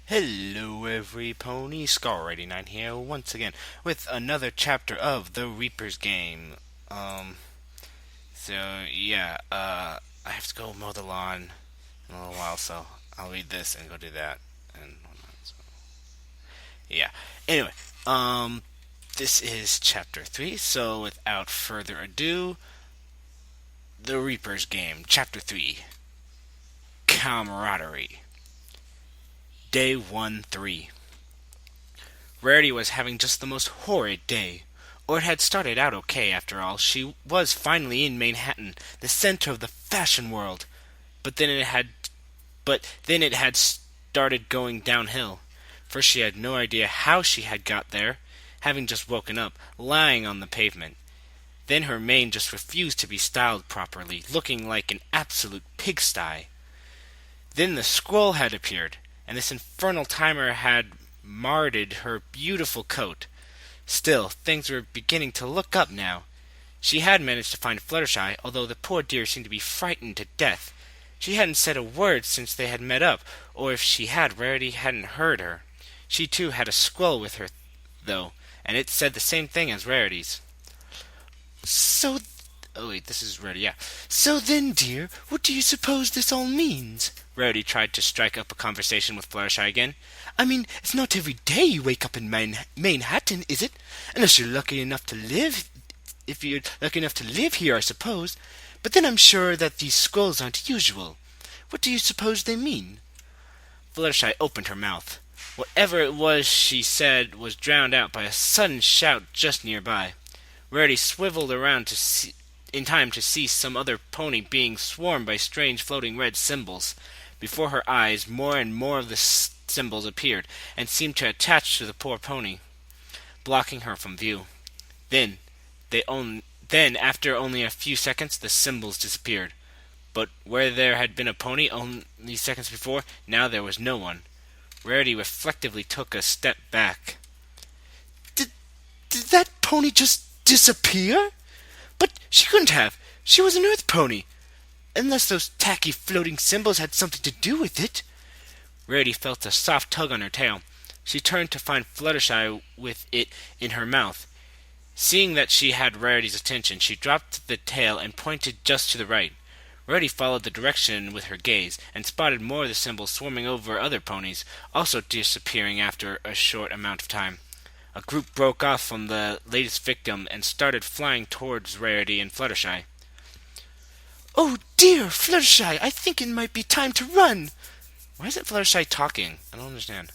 Hello, every pony. Scar89 here once again with another chapter of the Reaper's game. Um, I have to go mow the lawn in a little while, so I'll read this and go do that and whatnot. So, yeah. Anyway, um, this is chapter 3, so without further ado, the Reaper's game, chapter 3, Camaraderie. Day 1-3. Rarity was having just the most horrid day. Or it had started out okay, after all. She was finally in Manhattan, the center of the fashion world. But then it had started going downhill. First she had no idea how she had got there, having just woken up, lying on the pavement. Then her mane just refused to be styled properly, looking like an absolute pigsty. Then the scroll had appeared, and this infernal timer had marred her beautiful coat. Still, things were beginning to look up now. She had managed to find Fluttershy, although the poor dear seemed to be frightened to death. She hadn't said a word since they had met up, or if she had, Rarity hadn't heard her. She too had a scroll with her, though, and it said the same thing as Rarity's. So, oh wait, this is Rarity, yeah. So then, dear, what do you suppose this all means? Rarity tried to strike up a conversation with Fluttershy again. I mean, it's not every day you wake up in Manhattan, is it? Unless you're lucky enough to live, if you're lucky enough to live here, I suppose. But then I'm sure that these scrolls aren't usual. What do you suppose they mean? Fluttershy opened her mouth. Whatever it was she said was drowned out by a sudden shout just nearby. Rarity swiveled around in time to see some other pony being swarmed by strange floating red symbols. Before her eyes, more and more of the symbols appeared, and seemed to attach to the poor pony, blocking her from view. Then, after only a few seconds, the symbols disappeared. But where there had been a pony only seconds before, now there was no one. Rarity reflectively took a step back. Did that pony just disappear? But she couldn't have. She was an earth pony. Unless those tacky floating symbols had something to do with it. Rarity felt a soft tug on her tail. She turned to find Fluttershy with it in her mouth. Seeing that she had Rarity's attention, she dropped the tail and pointed just to the right. Rarity followed the direction with her gaze, and spotted more of the symbols swarming over other ponies, also disappearing after a short amount of time. A group broke off from the latest victim and started flying towards Rarity and Fluttershy. Oh dear, Fluttershy, I think it might be time to run. Why isn't Fluttershy talking? I don't understand.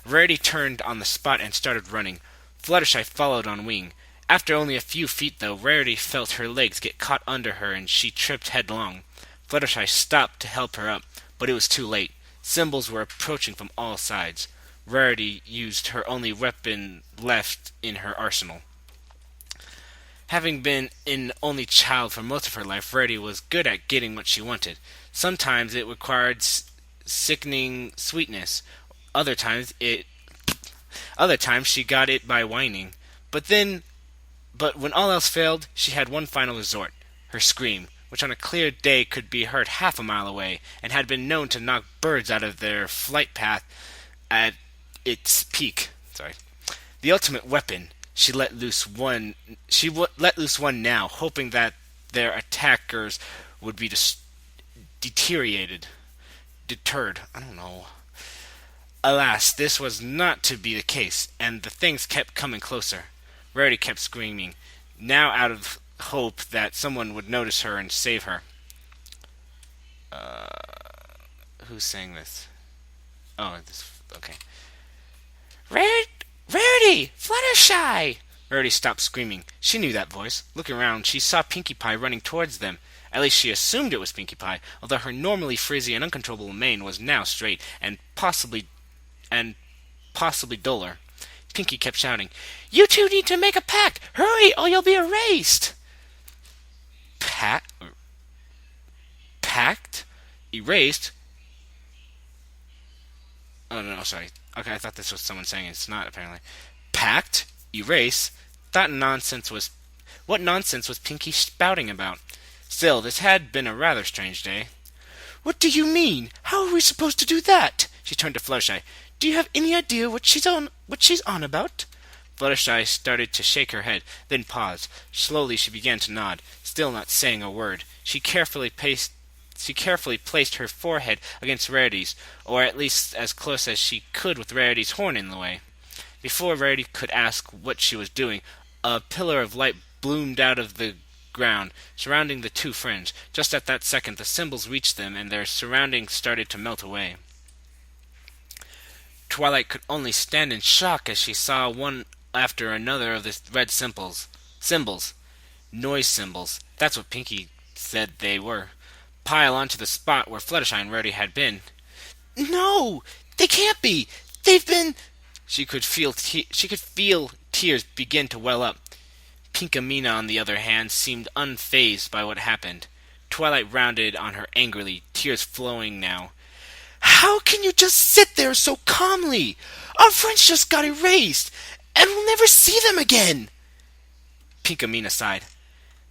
Rarity turned on the spot and started running. Fluttershy followed on wing. After only a few feet, though, Rarity felt her legs get caught under her and she tripped headlong. Fluttershy stopped to help her up, but it was too late. Symbols were approaching from all sides. Rarity used her only weapon left in her arsenal. Having been an only child for most of her life, Rarity was good at getting what she wanted. Sometimes it required sickening sweetness. Other times she got it by whining. But when all else failed, she had one final resort: her scream, which on a clear day could be heard half a mile away, and had been known to knock birds out of their flight path at its peak. The ultimate weapon. She let loose one now, hoping that their attackers would be deterred. I don't know. Alas, this was not to be the case, and the things kept coming closer. Rarity kept screaming, now out of hope that someone would notice her and save her. Who's saying this? Oh, okay. Rarity! Fluttershy! Rarity stopped screaming. She knew that voice. Looking around, she saw Pinkie Pie running towards them. At least she assumed it was Pinkie Pie, although her normally frizzy and uncontrollable mane was now straight and possibly duller. Pinkie kept shouting, "You two need to make a pact! Hurry, or you'll be erased!" Pact? Erased? Oh, no, sorry. Okay, I thought this was someone saying it. It's not, apparently. Pact? Erase? What nonsense was Pinkie spouting about? Still, this had been a rather strange day. What do you mean? How are we supposed to do that? She turned to Fluttershy. Do you have any idea what she's on about? Fluttershy started to shake her head, then paused. Slowly she began to nod, still not saying a word. She carefully placed her forehead against Rarity's, or at least as close as she could with Rarity's horn in the way. Before Rarity could ask what she was doing, a pillar of light bloomed out of the ground, surrounding the two friends. Just at that second, the symbols reached them, and their surroundings started to melt away. Twilight could only stand in shock as she saw one after another of the red symbols. Noise symbols. That's what Pinkie said they were. Pile onto the spot where Fluttershy and Rarity had been. No! They can't be! They've been... She could feel tears begin to well up. Pinkamena, on the other hand, seemed unfazed by what happened. Twilight rounded on her angrily, tears flowing now. How can you just sit there so calmly? Our friends just got erased, and we'll never see them again. Pinkamena sighed.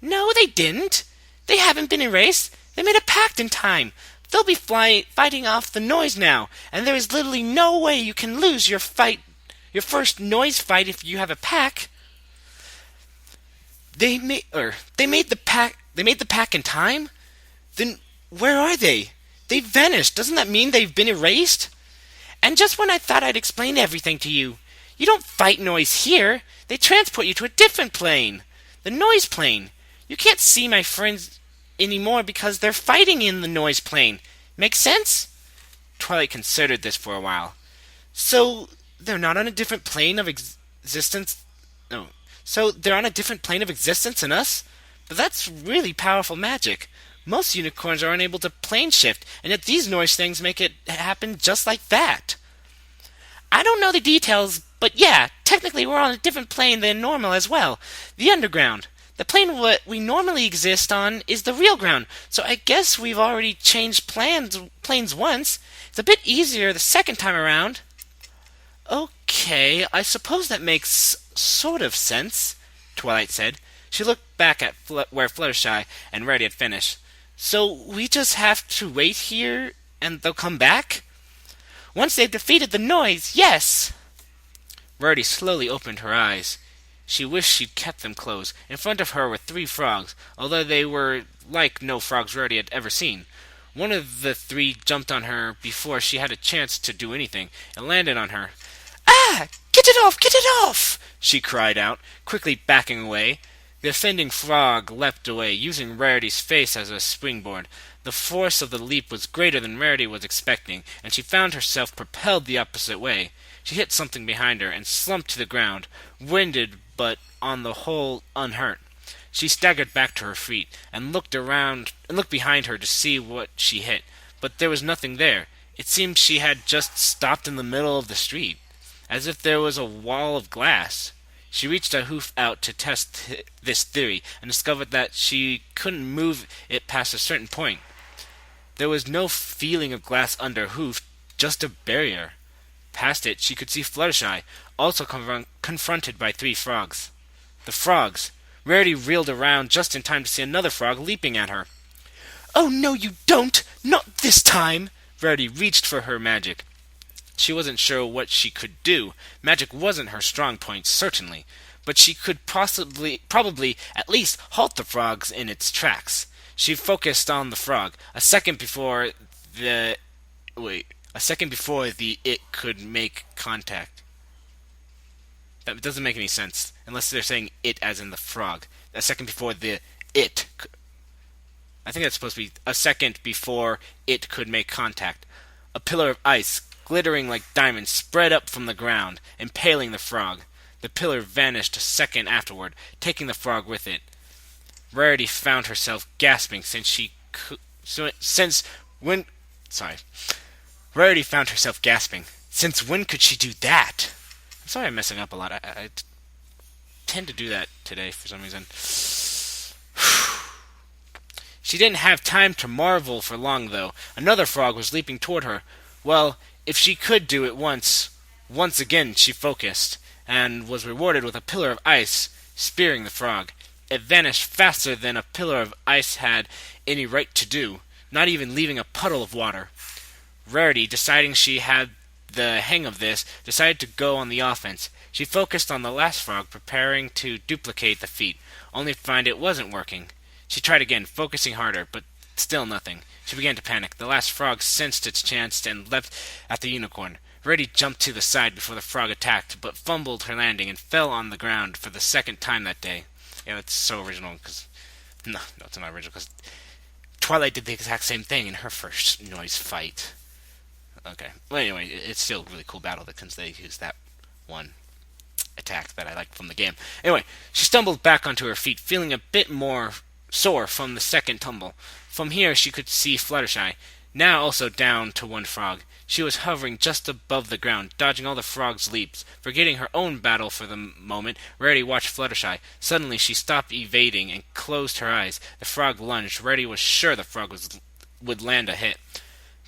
No, they didn't. They haven't been erased. They made a pact in time. They'll be fighting off the noise now, and there is literally no way you can lose your first noise fight if you have a pack. They made the pack in time? Then where are they? They vanished. Doesn't that mean they've been erased? And just when I thought I'd explained everything to you. You don't fight noise here. They transport you to a different plane. The noise plane. You can't see my friends anymore because they're fighting in the noise plane. Make sense? Twilight considered this for a while. So they're not on a different plane of existence? No. So they're on a different plane of existence than us? But that's really powerful magic. Most unicorns are unable to plane shift, and yet these noise things make it happen just like that. I don't know the details, but yeah, technically we're on a different plane than normal as well. The underground. The plane what we normally exist on is the real ground, so I guess we've already changed planes once. It's a bit easier the second time around. Okay, I suppose that makes sort of sense, Twilight said. She looked back at where Fluttershy and Rarity had finished. So we just have to wait here and they'll come back? Once they've defeated the noise, yes! Rarity slowly opened her eyes. She wished she'd kept them closed. In front of her were 3 frogs, although they were like no frogs Rarity had ever seen. One of the 3 jumped on her before she had a chance to do anything, and landed on her. Ah! Get it off! Get it off! She cried out, quickly backing away. The offending frog leapt away, using Rarity's face as a springboard. The force of the leap was greater than Rarity was expecting, and she found herself propelled the opposite way. She hit something behind her and slumped to the ground, winded but on the whole unhurt. She staggered back to her feet and looked behind her to see what she hit, but there was nothing there. It seemed she had just stopped in the middle of the street, as if there was a wall of glass. She reached a hoof out to test this theory and discovered that she couldn't move it past a certain point. There was no feeling of glass under hoof, just a barrier. Past it, she could see Fluttershy, also confronted by 3 frogs. The frogs! Rarity reeled around just in time to see another frog leaping at her. Oh, no, you don't! Not this time! Rarity reached for her magic. She wasn't sure what she could do. Magic wasn't her strong point, certainly, but she could probably at least halt the frogs in its tracks. She focused on the frog. A second before the it could make contact. That doesn't make any sense, unless they're saying it as in the frog. A second before I think that's supposed to be a second before it could make contact. A pillar of ice, glittering like diamonds, spread up from the ground, impaling the frog. The pillar vanished a second afterward, taking the frog with it. Rarity found herself gasping Rarity found herself gasping. Since when could she do that? I'm sorry I'm messing up a lot. I tend to do that today for some reason. She didn't have time to marvel for long, though. Another frog was leaping toward her. Well, if she could do it once again she focused, and was rewarded with a pillar of ice, spearing the frog. It vanished faster than a pillar of ice had any right to do. not even leaving a puddle of water. Rarity, deciding she had the hang of this, decided to go on the offense. She focused on the last frog, preparing to duplicate the feat, only to find it wasn't working. She tried again, focusing harder, but still nothing. She began to panic. The last frog sensed its chance and leapt at the unicorn. Rarity jumped to the side before the frog attacked, but fumbled her landing and fell on the ground for the second time that day. Yeah, that's so original, because... No, it's not original, because Twilight did the exact same thing in her first noise fight. Okay. Well, anyway, it's still a really cool battle since they used that one attack that I liked from the game. Anyway, she stumbled back onto her feet, feeling a bit more sore from the second tumble. From here, she could see Fluttershy, now also down to one frog. She was hovering just above the ground, dodging all the frog's leaps. Forgetting her own battle for the moment, Rarity watched Fluttershy. Suddenly, she stopped evading and closed her eyes. The frog lunged. Rarity was sure the frog would land a hit.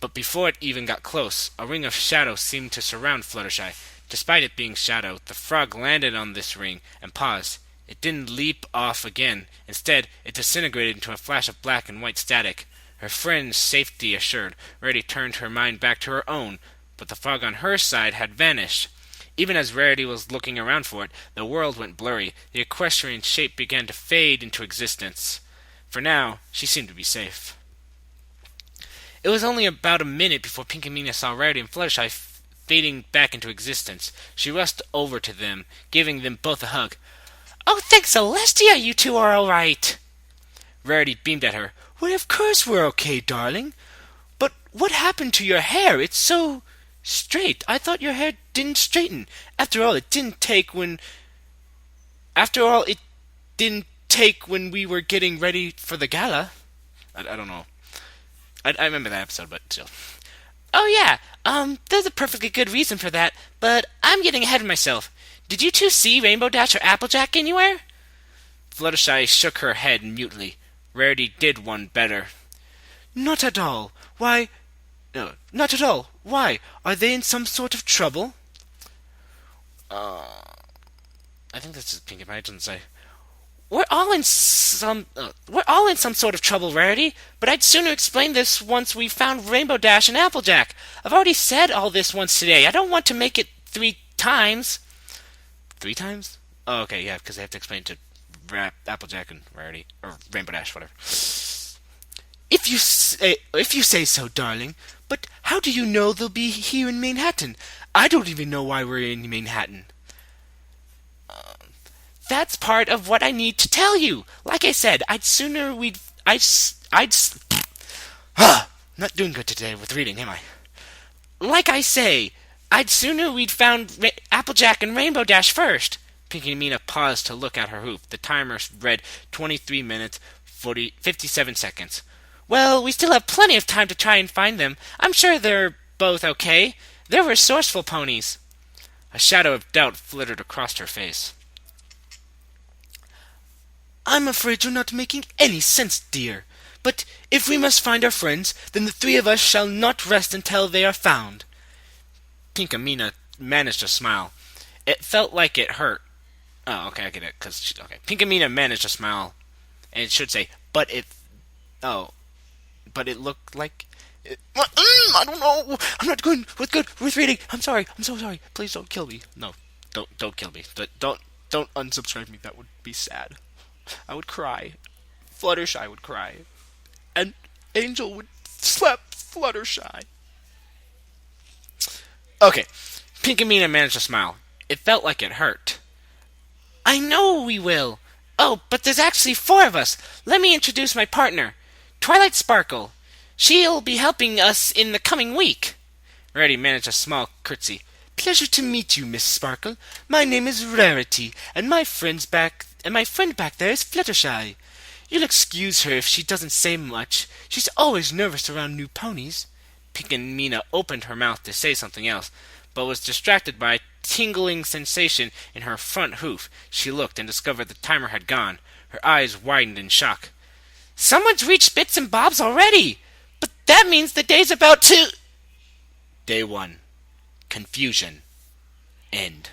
But before it even got close, a ring of shadow seemed to surround Fluttershy. Despite it being shadow, the frog landed on this ring and paused. It didn't leap off again. Instead, it disintegrated into a flash of black and white static. Her friend's safety assured, Rarity turned her mind back to her own, but the frog on her side had vanished. Even as Rarity was looking around for it, the world went blurry. The equestrian shape began to fade into existence. For now, she seemed to be safe. It was only about a minute before Pinkamena saw Rarity and Fluttershy fading back into existence. She rushed over to them, giving them both a hug. "Oh, thanks Celestia, you two are all right!" Rarity beamed at her. "Why, of course we're okay, darling. But what happened to your hair? It's so straight. I thought your hair didn't straighten. After all, it didn't take when we were getting ready for the gala." I don't know. I remember that episode, but still. "Oh yeah, there's a perfectly good reason for that, but I'm getting ahead of myself. Did you two see Rainbow Dash or Applejack anywhere?" Fluttershy shook her head mutely. Rarity did one better. "Not at all. Why? No, not at all. Why? Are they in some sort of trouble?" I think that's just Pinkie Pie doesn't say. We're all in some sort of trouble, Rarity, but I'd sooner explain this once we've found Rainbow Dash and Applejack. I've already said all this once today. I don't want to make it 3 times. 3 times? Oh, okay, yeah, because I have to explain it to Applejack and Rarity, or Rainbow Dash, whatever. If you say so, darling. But how do you know they'll be here in Manhattan? I don't even know why we're in Manhattan. That's part of what I need to tell you. Like I said, not doing good today with reading, am I? Like I say, I'd sooner we'd found Applejack and Rainbow Dash first. Pinkamena paused to look at her hoop. The timer read 23 minutes, 57 seconds. Well, we still have plenty of time to try and find them. I'm sure they're both okay. They're resourceful ponies. A shadow of doubt flitted across her face. I'm afraid you're not making any sense, dear. But if we must find our friends, then the 3 of us shall not rest until they are found. Pinkamena managed to smile. It felt like it hurt. Oh, okay, I get it. Pinkamena managed to smile, and it should say, but it looked like... I don't know. I'm not good with reading. I'm sorry. I'm so sorry. Please don't kill me. No, don't kill me. Don't unsubscribe me. That would be sad. I would cry. Fluttershy would cry. And Angel would slap Fluttershy. Okay. Pinkamena managed to smile. It felt like it hurt. I know we will. Oh, but there's actually 4 of us. Let me introduce my partner. Twilight Sparkle. She'll be helping us in the coming week. Rarity managed a small curtsy. Pleasure to meet you, Miss Sparkle. My name is Rarity, and my friend back there is Fluttershy. You'll excuse her if she doesn't say much. She's always nervous around new ponies. Pinkamena opened her mouth to say something else, but was distracted by a tingling sensation in her front hoof. She looked and discovered the timer had gone. Her eyes widened in shock. Someone's reached Bits and Bobs already! But that means the day's about to... Day 1. Confusion. End.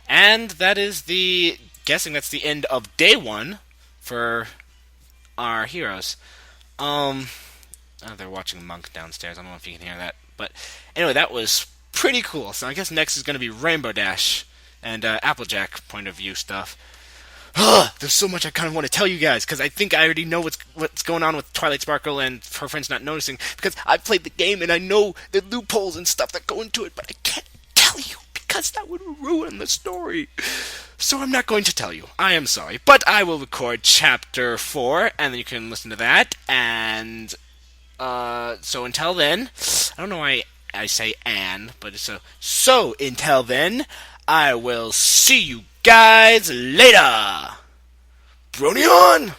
And that is guessing that's the end of day 1 for our heroes. They're watching Monk downstairs. I don't know if you can hear that. But anyway, that was pretty cool. So I guess next is going to be Rainbow Dash and Applejack point of view stuff. There's so much I kind of want to tell you guys because I think I already know what's going on with Twilight Sparkle and her friends not noticing because I played the game and I know the loopholes and stuff that go into it, but I can't tell you because that would ruin the story. So I'm not going to tell you. I am sorry, but I will record chapter 4 and then you can listen to that. And so until then, I don't know why I say "and," but it's so until then, I will see you guys later. Brony on!